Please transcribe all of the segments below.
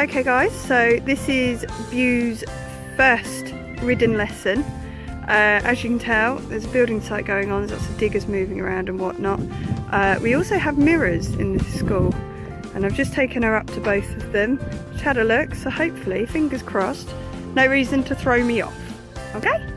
Okay guys, so this is Bu's first ridden lesson. As you can tell, there's a building site going on, there's lots of diggers moving around and whatnot. We also have mirrors in this school, and I've just taken her up to both of them. Just had a look, so hopefully, fingers crossed, no reason to throw me off, okay?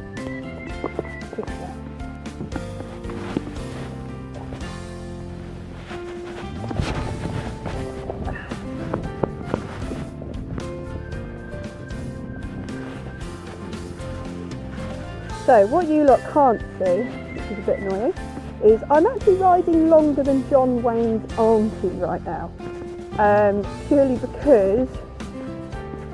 So what you lot can't see, which is a bit annoying, is I'm actually riding longer than John Wayne's auntie right now. Purely because,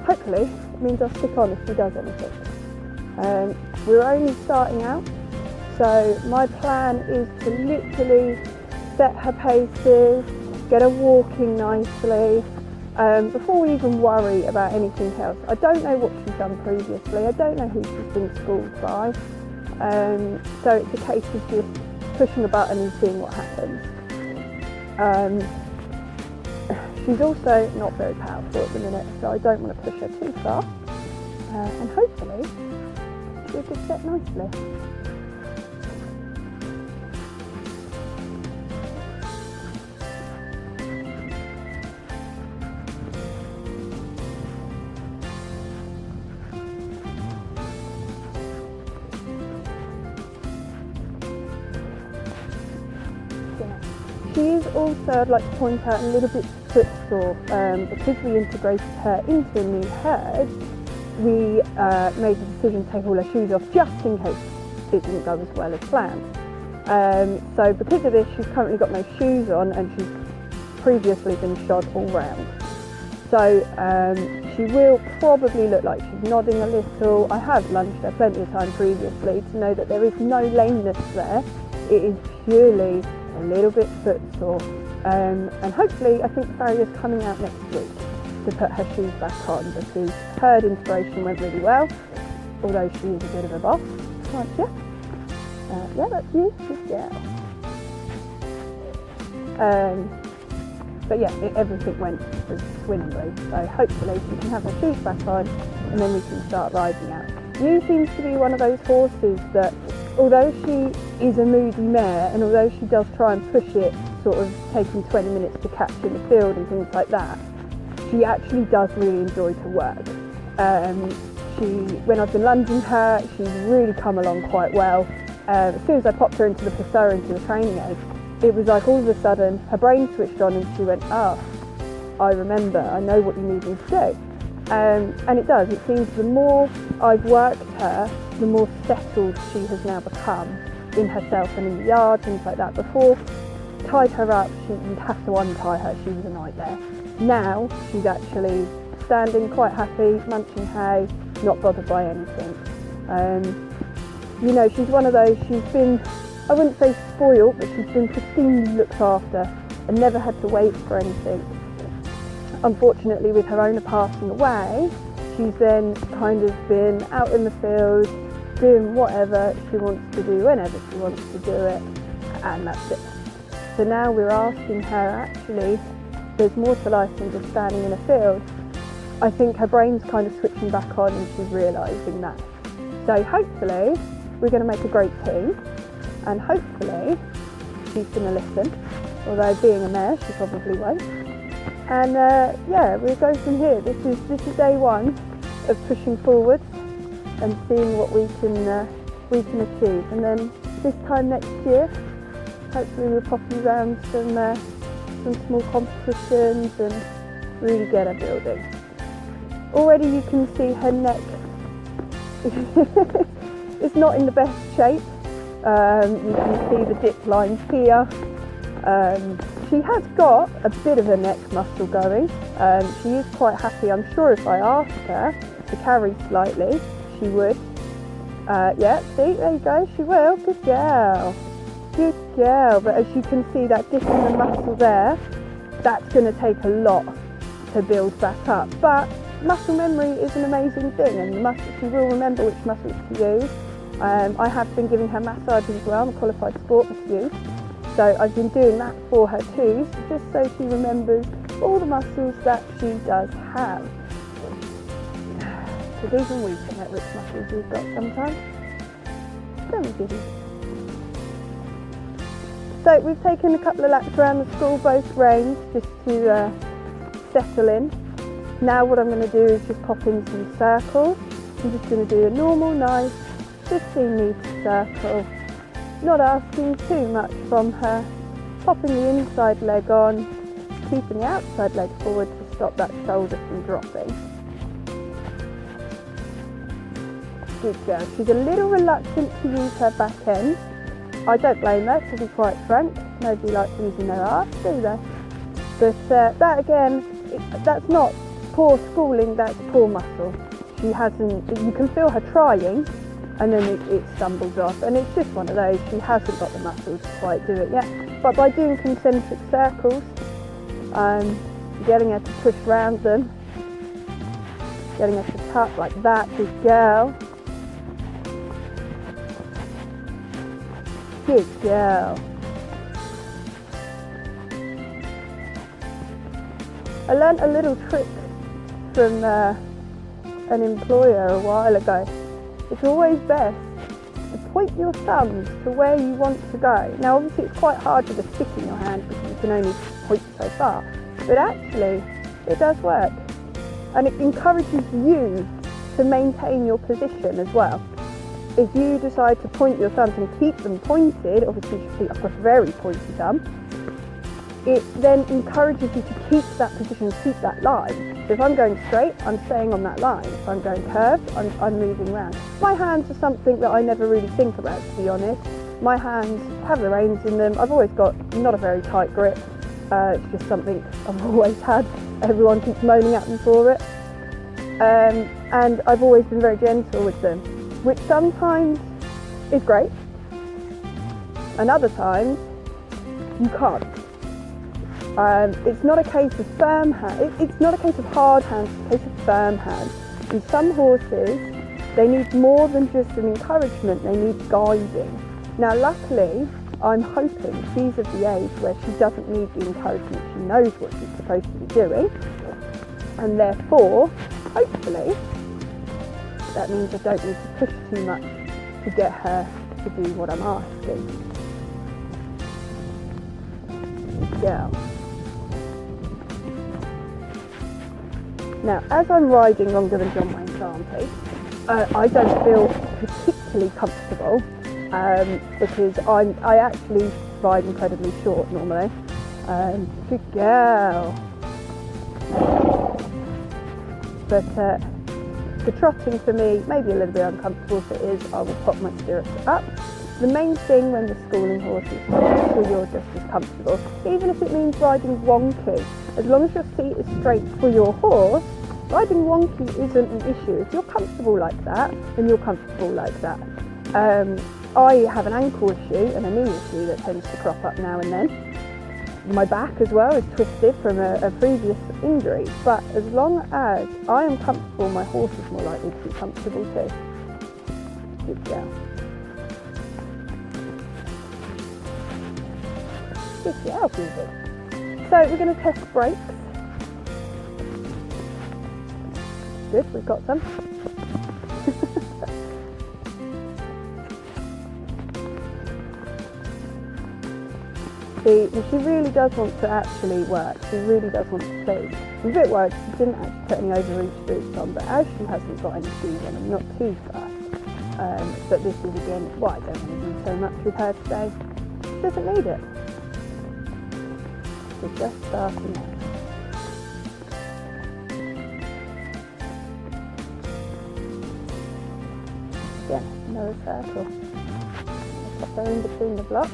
hopefully, it means I'll stick on if she does anything. We're only starting out, so my plan is to literally set her paces, get her walking nicely, before we even worry about anything else. I don't know what she's done previously, I don't know who she's been schooled by, so it's a case of just pushing a button and seeing what happens. She's also not very powerful at the minute, so I don't want to push her too far, and hopefully she'll just set nicely. She is also, I'd like to point out, a little bit footsore. Because we integrated her into a new herd, we made the decision to take all her shoes off just in case it didn't go as well as planned. So because of this, she's currently got no shoes on, and she's previously been shod all round. So she will probably look like she's nodding a little. I have lunged her plenty of time previously to know that there is no lameness there. It is purely a little bit footsore, and hopefully I think the farrier's coming out next week to put her shoes back on, because herd integration went really well, although she is a bit of a boss, aren't you? Yeah, that's you, good girl. But yeah, everything went swimmingly, so hopefully she can have her shoes back on and then we can start riding out. You seems to be one of those horses that, although she is a moody mare, and although she does try and push it, sort of taking 20 minutes to catch in the field and things like that, she actually does really enjoy to work. When I've been lunging her, she's really come along quite well. As soon as I popped her into the pursuer, into the training aid, it was like all of a sudden her brain switched on and she went, oh, I remember, I know what you need me to do. And it does, it seems the more I've worked her, the more settled she has now become in herself and in the yard, things like that. Before, tied her up, you'd have to untie her, she was a nightmare. Now, she's actually standing quite happy, munching hay, not bothered by anything. You know, she's one of those, she's been, I wouldn't say spoiled, but she's been pristinely looked after and never had to wait for anything. Unfortunately, with her owner passing away, she's then kind of been out in the field doing whatever she wants to do whenever she wants to do it, and that's it. So now we're asking her, actually, there's more to life than just standing in a field. I think her brain's kind of switching back on and she's realising that. So hopefully we're going to make a great team, and hopefully she's going to listen, although being a mare she probably won't. And yeah, we'll go from here. This is day one of pushing forwards and seeing what we can achieve. And then this time next year, hopefully we'll pop you around some small competitions and really get her building. Already you can see her neck is not in the best shape. You can see the dip lines here. She has got a bit of a neck muscle going. She is quite happy. I'm sure if I asked her to carry slightly, she would. Yeah, see, there you go, she will. Good girl. Good girl. But as you can see, that dip in the muscle there, that's going to take a lot to build back up. But muscle memory is an amazing thing, and she will remember which muscles to use. I have been giving her massages as well. I'm a qualified sport masseuse. So I've been doing that for her too, just so she remembers all the muscles that she does have. because even we forget which muscles we've got sometimes. Don't we, Giddy? So we've taken a couple of laps around the school, both reins, just to settle in. Now what I'm going to do is just pop in some circles. I'm just going to do a normal, nice 15 metre circle, not asking too much from her, popping the inside leg on, keeping the outside leg forward to stop that shoulder from dropping. Good girl. She's a little reluctant to use her back end. I don't blame her, to be quite frank. Nobody likes using their arse, do they? But that again, that's not poor schooling, that's poor muscle. She hasn't, you can feel her trying, and then it stumbles off, and it's just one of those. She hasn't got the muscles to quite do it yet. But by doing concentric circles, getting her to push round them, getting her to tuck like that, good girl. Good girl. I learnt a little trick from an employer a while ago. It's always best to point your thumbs to where you want to go. Now obviously it's quite hard with a stick in your hand because you can only point so far, but actually it does work, and it encourages you to maintain your position as well. If you decide to point your thumbs and keep them pointed, obviously you should see I've got a very pointy thumb, it then encourages you to keep that position, keep that line. So if I'm going straight, I'm staying on that line. If I'm going curved, I'm moving around. My hands are something that I never really think about, to be honest. My hands have the reins in them. I've always got not a very tight grip. It's just something I've always had. Everyone keeps moaning at me for it. And I've always been very gentle with them, which sometimes is great, and other times you can't. It's not a case of firm hands, it's not a case of hard hands, it's a case of firm hands. In some horses, they need more than just an encouragement, they need guiding. Now luckily, I'm hoping she's of the age where she doesn't need the encouragement, she knows what she's supposed to be doing, and therefore, hopefully, that means I don't need to push too much to get her to do what I'm asking. Yeah. Now, as I'm riding longer than John Wayne's auntie, I don't feel particularly comfortable because I actually ride incredibly short normally. Good girl. But the trotting for me may be a little bit uncomfortable. If it is, I will pop my stirrups up. The main thing when the schooling horse is make sure you're just as comfortable, even if it means riding wonky. As long as your seat is straight for your horse, riding wonky isn't an issue. If you're comfortable like that, then you're comfortable like that. I have an ankle issue and a knee issue that tends to crop up now and then. My back as well is twisted from a previous injury, but as long as I am comfortable, my horse is more likely to be comfortable too. Good girl. Good girl, Phoebe. So we're going to test brakes. Good, we've got some. See, she really does want to actually work. She really does want to please. I'm a bit worried she didn't actually put any overreach boots on, but as she hasn't got any shoes on, I'm not too fast. But this is again why I don't want to do so much with her today. She doesn't need it. We're just starting out. Again, another circle. Pop her in between the blocks.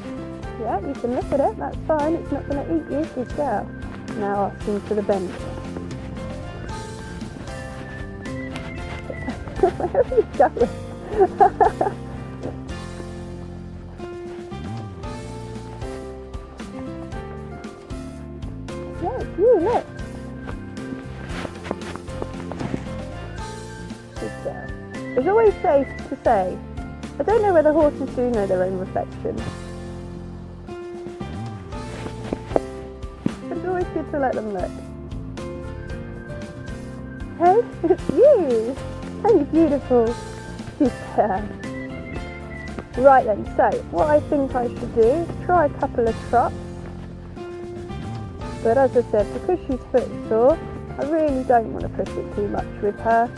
Yeah, you can look at it, that's fine, it's not going to eat you, good girl. Now asking for the bend. Where are you going? Yeah, it's you, look. Good girl. It's always safe to say, I don't know whether horses do know their own reflection. It's always good to let them look. Hey, it's you! Ain't you beautiful? Yeah. Right then, so what I think I should do is try a couple of trots. But as I said, because she's footsore, I really don't want to push it too much with her.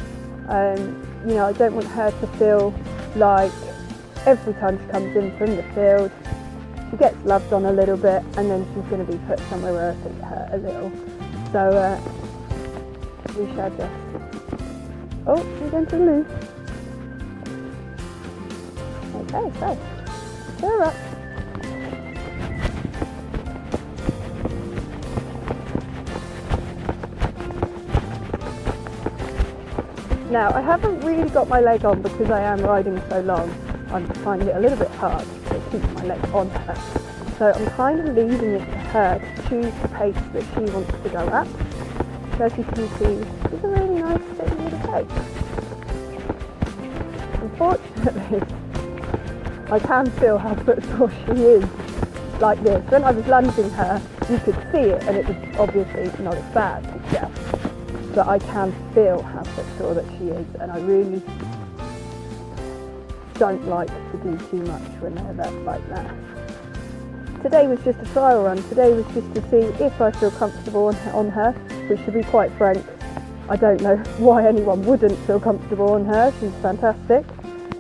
You know, I don't want her to feel like every time she comes in from the field, she gets loved on a little bit and then she's going to be put somewhere where her feet hurt a little. So we shall just... Oh, she's going to loose. Okay, so, fill her up. Now, I haven't really got my leg on because I am riding so long. I'm finding it a little bit hard to keep my leg on her. So I'm kind of leaving it to her to choose the pace that she wants to go at. So as you can see, she's a really nice steady little pace. Unfortunately, I can feel how footsore she is like this. When I was lunging her, you could see it and it was obviously not as bad as Jeff. But I can feel how footsore that she is, and I really don't like to do too much when they're like that. Today was just a trial run. Today was just to see if I feel comfortable on her, which, to be quite frank, I don't know why anyone wouldn't feel comfortable on her. She's fantastic.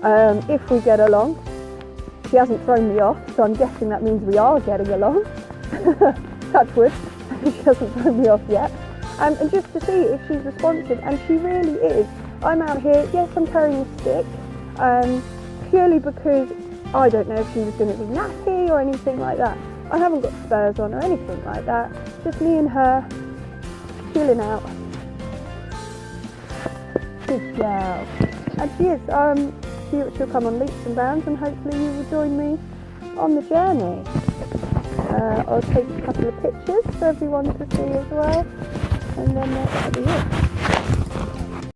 If we get along, she hasn't thrown me off, so I'm guessing that means we are getting along. Touch wood, she hasn't thrown me off yet. And just to see if she's responsive, and she really is. I'm out here, yes, I'm carrying a stick, purely because I don't know if she was going to be nappy or anything like that. I haven't got spurs on or anything like that. Just me and her, chilling out. Good girl. And she is. She'll come on leaps and bounds, and hopefully you will join me on the journey. I'll take a couple of pictures for everyone to see as well. And then that'll be it.